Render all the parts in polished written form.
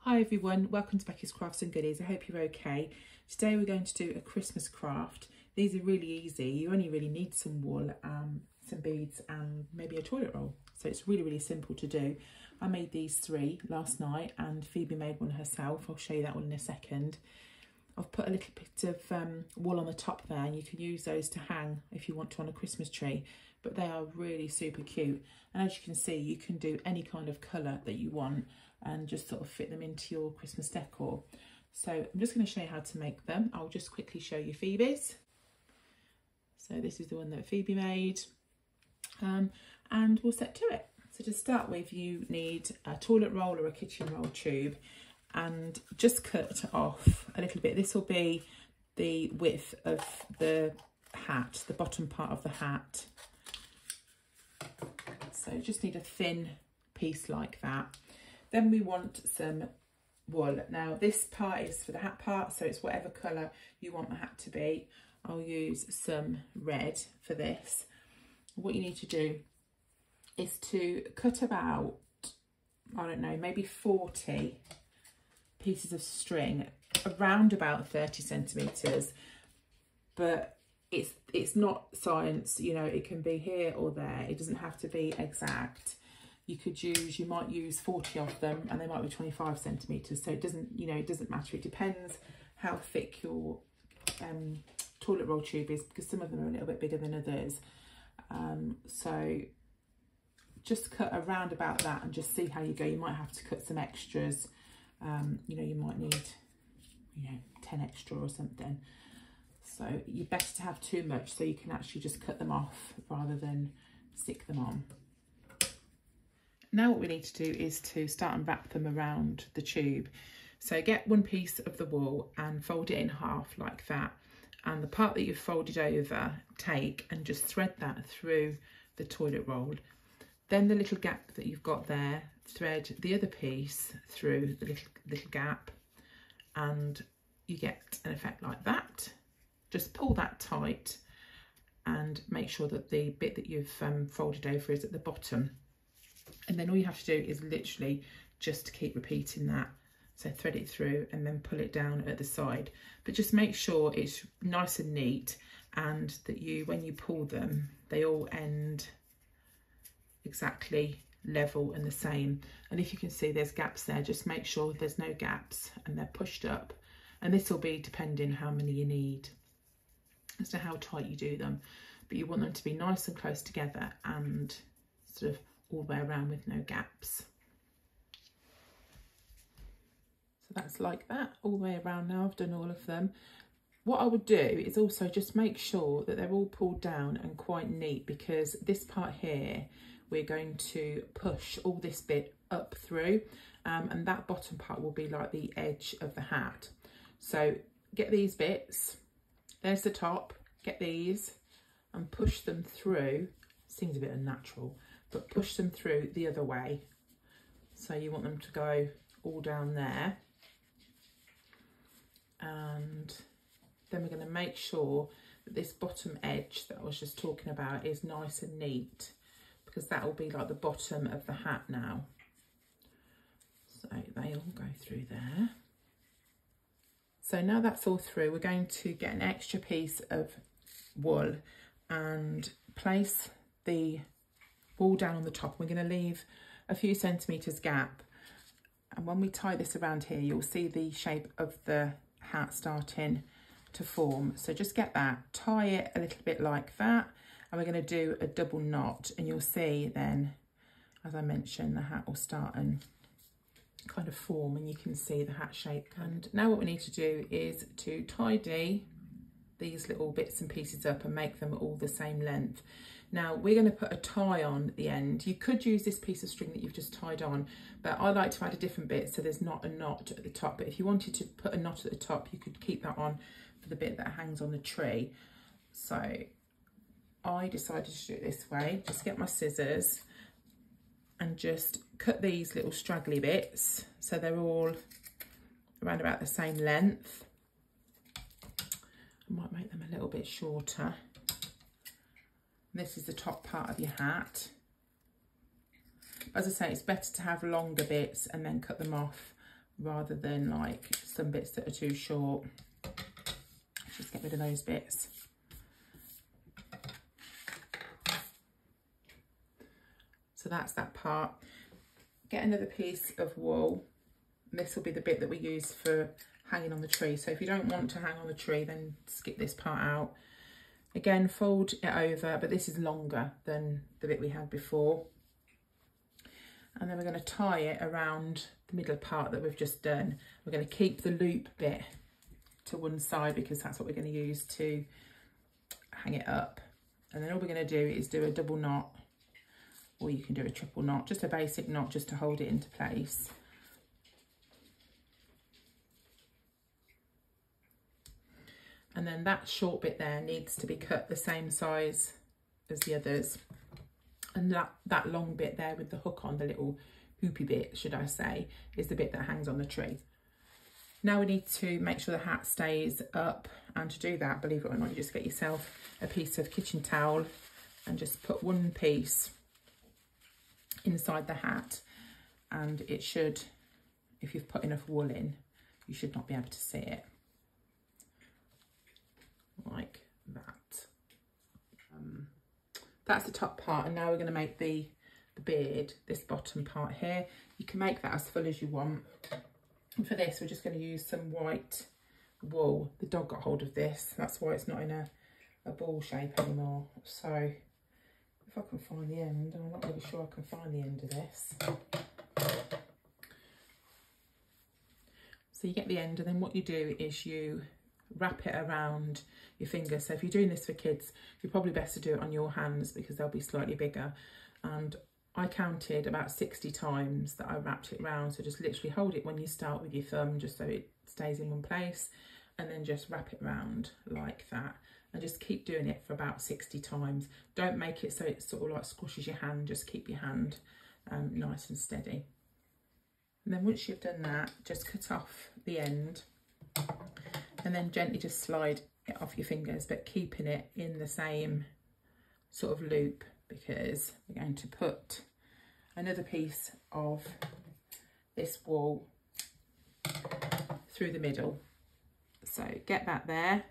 Hi everyone, welcome to Becky's Crafts and Goodies. I hope you're okay. Today we're going to do a Christmas craft. These are really easy. You only really need some wool, some beads and maybe a toilet roll. So it's really simple to do. I made these 3 last night and Phoebe made one herself. I'll show you that one in a second. I've put a little bit of wool on the top there, and you can use those to hang if you want to on a Christmas tree, but they are really super cute. And as you can see, you can do any kind of colour that you want and just sort of fit them into your Christmas decor. So I'm just going to show you how to make them. I'll just quickly show you Phoebe's. So this is the one that Phoebe made, and we'll set to it. So to start with, you need a toilet roll or a kitchen roll tube, and just cut off a little bit. This will be the width of the hat, the bottom part of the hat. So just need a thin piece like that. Then we want some wool. Now this part is for the hat part, so it's whatever colour you want the hat to be. I'll use some red for this. What you need to do is to cut about, I don't know, maybe 40 pieces of string, around about 30 centimetres, but it's not science, you know, it can be here or there, it doesn't have to be exact. You might use 40 of them and they might be 25 centimetres, so it doesn't, you know, it doesn't matter. It depends how thick your toilet roll tube is, because some of them are a little bit bigger than others. So just cut around about that and just see how you go. You might have to cut some extras. You know, you might need, you know, 10 extra or something. So you're better to have too much so you can actually just cut them off rather than stick them on. Now what we need to do is to start and wrap them around the tube. So get one piece of the wool and fold it in half like that. And the part that you've folded over, take and just thread that through the toilet roll. Then the little gap that you've got there, thread the other piece through the little gap, and you get an effect like that. Just pull that tight and make sure that the bit that you've folded over is at the bottom. And then all you have to do is literally just keep repeating that. So thread it through and then pull it down at the side. But just make sure it's nice and neat, and that when you pull them, they all end exactly level and the same. And if you can see there's gaps there, just make sure there's no gaps and they're pushed up. And this will be depending how many you need as to how tight you do them. But you want them to be nice and close together and sort of all the way around with no gaps. So that's like that all the way around. Now I've done all of them. What I would do is also just make sure that they're all pulled down and quite neat, because this part here we're going to push all this bit up through, and that bottom part will be like the edge of the hat. So get these bits, there's the top, get these and push them through. Seems a bit unnatural, but push them through the other way. So you want them to go all down there. And then we're going to make sure that this bottom edge that I was just talking about is nice and neat, because that will be like the bottom of the hat now. So they all go through there. So now that's all through, we're going to get an extra piece of wool and place the wool down on the top. We're going to leave a few centimetres gap, and when we tie this around here, you'll see the shape of the hat starting to form. So just get that, tie it a little bit like that, and we're going to do a double knot, and you'll see then, as I mentioned, the hat will start and kind of form, and you can see the hat shape. And now what we need to do is to tidy these little bits and pieces up and make them all the same length. Now we're going to put a tie on at the end. You could use this piece of string that you've just tied on, but I like to add a different bit so there's not a knot at the top. But if you wanted to put a knot at the top, you could keep that on for the bit that hangs on the tree. So I decided to do it this way. Just get my scissors and just cut these little straggly bits so they're all around about the same length. I might make them a little bit shorter. This is the top part of your hat. As I say, it's better to have longer bits and then cut them off rather than like some bits that are too short. Just get rid of those bits. So that's that part. Get another piece of wool. This will be the bit that we use for hanging on the tree. So if you don't want to hang on the tree, then skip this part out. Again, fold it over, but this is longer than the bit we had before. And then we're going to tie it around the middle part that we've just done. We're going to keep the loop bit to one side because that's what we're going to use to hang it up. And then all we're going to do is do a double knot, or you can do a triple knot, just a basic knot just to hold it into place. And then that short bit there needs to be cut the same size as the others. And that long bit there with the hook on, the little hoopy bit, should I say, is the bit that hangs on the tree. Now we need to make sure the hat stays up. And to do that, believe it or not, you just get yourself a piece of kitchen towel and just put one piece inside the hat. And it should, if you've put enough wool in, you should not be able to see it. Like that. That's the top part, and now we're going to make the beard, this bottom part here. You can make that as full as you want. And for this, we're just going to use some white wool. The dog got hold of this, that's why it's not in a ball shape anymore. So if I can find the end, I'm not really sure I can find the end of this. So you get the end, and then what you do is you wrap it around your finger. So if you're doing this for kids, you're probably best to do it on your hands because they'll be slightly bigger. And I counted about 60 times that I wrapped it round. So just literally hold it when you start with your thumb, just so it stays in one place, and then just wrap it round like that, and just keep doing it for about 60 times. Don't make it so it sort of like squashes your hand, just keep your hand nice and steady. And then once you've done that, just cut off the end and then gently just slide it off your fingers, but keeping it in the same sort of loop, because we're going to put another piece of this wool through the middle. So get that there,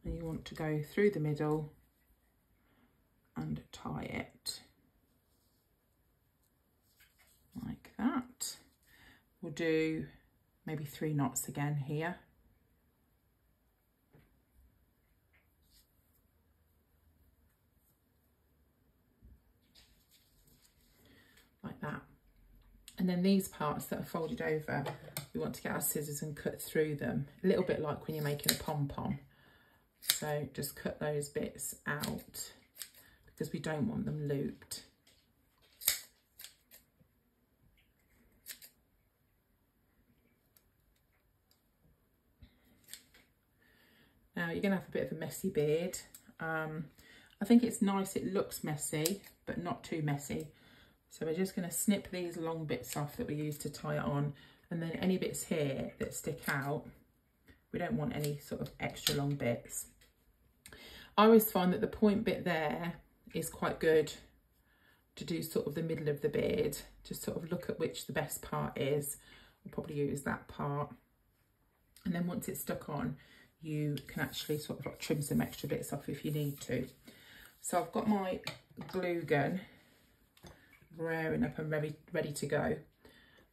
and you want to go through the middle and tie it like that. We'll do maybe 3 knots again here. Like that. And then these parts that are folded over, we want to get our scissors and cut through them, a little bit like when you're making a pom-pom. So just cut those bits out because we don't want them looped. Now you're going to have a bit of a messy beard. I think it's nice, it looks messy, but not too messy. So we're just going to snip these long bits off that we use to tie it on. And then any bits here that stick out, we don't want any sort of extra long bits. I always find that the point bit there is quite good to do sort of the middle of the beard. Just sort of look at which the best part is. We'll probably use that part. And then once it's stuck on, you can actually sort of like trim some extra bits off if you need to. So I've got my glue gun rearing up and ready to go.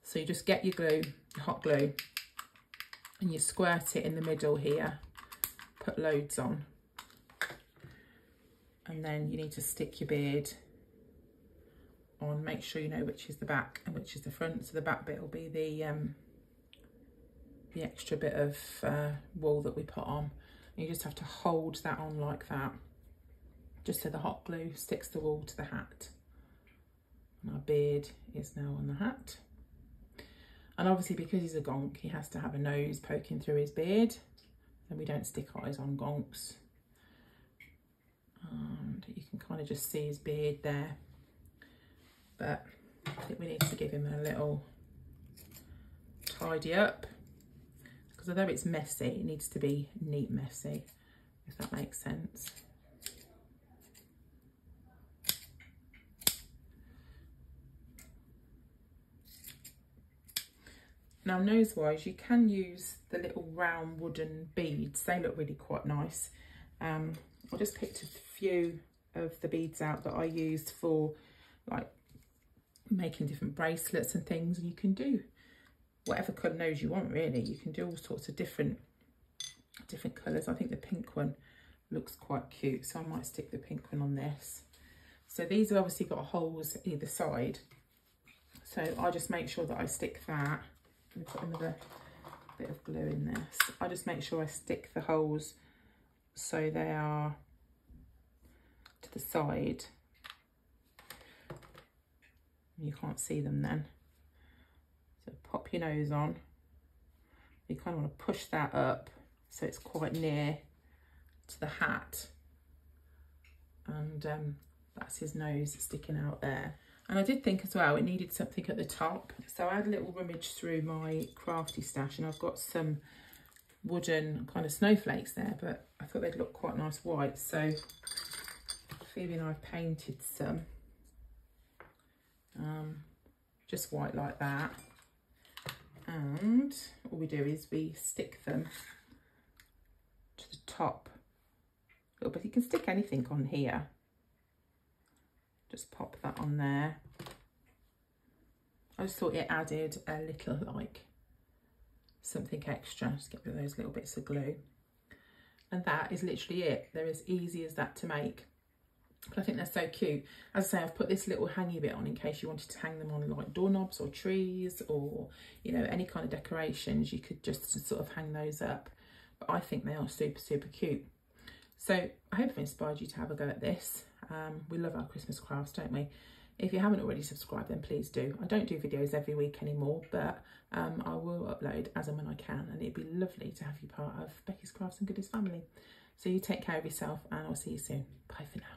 So you just get your glue, your hot glue, and you squirt it in the middle here, put loads on, and then you need to stick your beard on. Make sure you know which is the back and which is the front. So the back bit will be the extra bit of wool that we put on. And you just have to hold that on like that, just so the hot glue sticks the wool to the hat. And our beard is now on the hat. And obviously because he's a gonk, he has to have a nose poking through his beard, and we don't stick eyes on gonks. And you can kind of just see his beard there, but I think we need to give him a little tidy up, because although it's messy, it needs to be neat messy, if that makes sense. Now nose wise, you can use the little round wooden beads. They look really quite nice. I just picked a few of the beads out that I used for like making different bracelets and things, and you can do whatever colour nose you want really. You can do all sorts of different colours. I think the pink one looks quite cute, so I might stick the pink one on this. So these have obviously got holes either side, so I just make sure that I stick that. I'm going to put another bit of glue in this. I just make sure I stick the holes so they are to the side. You can't see them then. So pop your nose on. You kind of want to push that up so it's quite near to the hat. And that's his nose sticking out there. And I did think as well it needed something at the top, so I had a little rummage through my crafty stash, and I've got some wooden kind of snowflakes there, but I thought they'd look quite nice white, so Phoebe and I painted some just white like that, and all we do is we stick them to the top. But you can stick anything on here. Just pop that on there. I just thought it added a little like something extra. Just get rid of those little bits of glue. And that is literally it. They're as easy as that to make. But I think they're so cute. As I say, I've put this little hangy bit on in case you wanted to hang them on like doorknobs or trees, or, you know, any kind of decorations. You could just sort of hang those up. But I think they are super, super cute. So I hope I've inspired you to have a go at this. We love our Christmas crafts, don't we? If you haven't already subscribed, then please do. I don't do videos every week anymore, but I will upload as and when I can, and it'd be lovely to have you part of Becky's Crafts and Goodies family. So you take care of yourself, and I'll see you soon. Bye for now.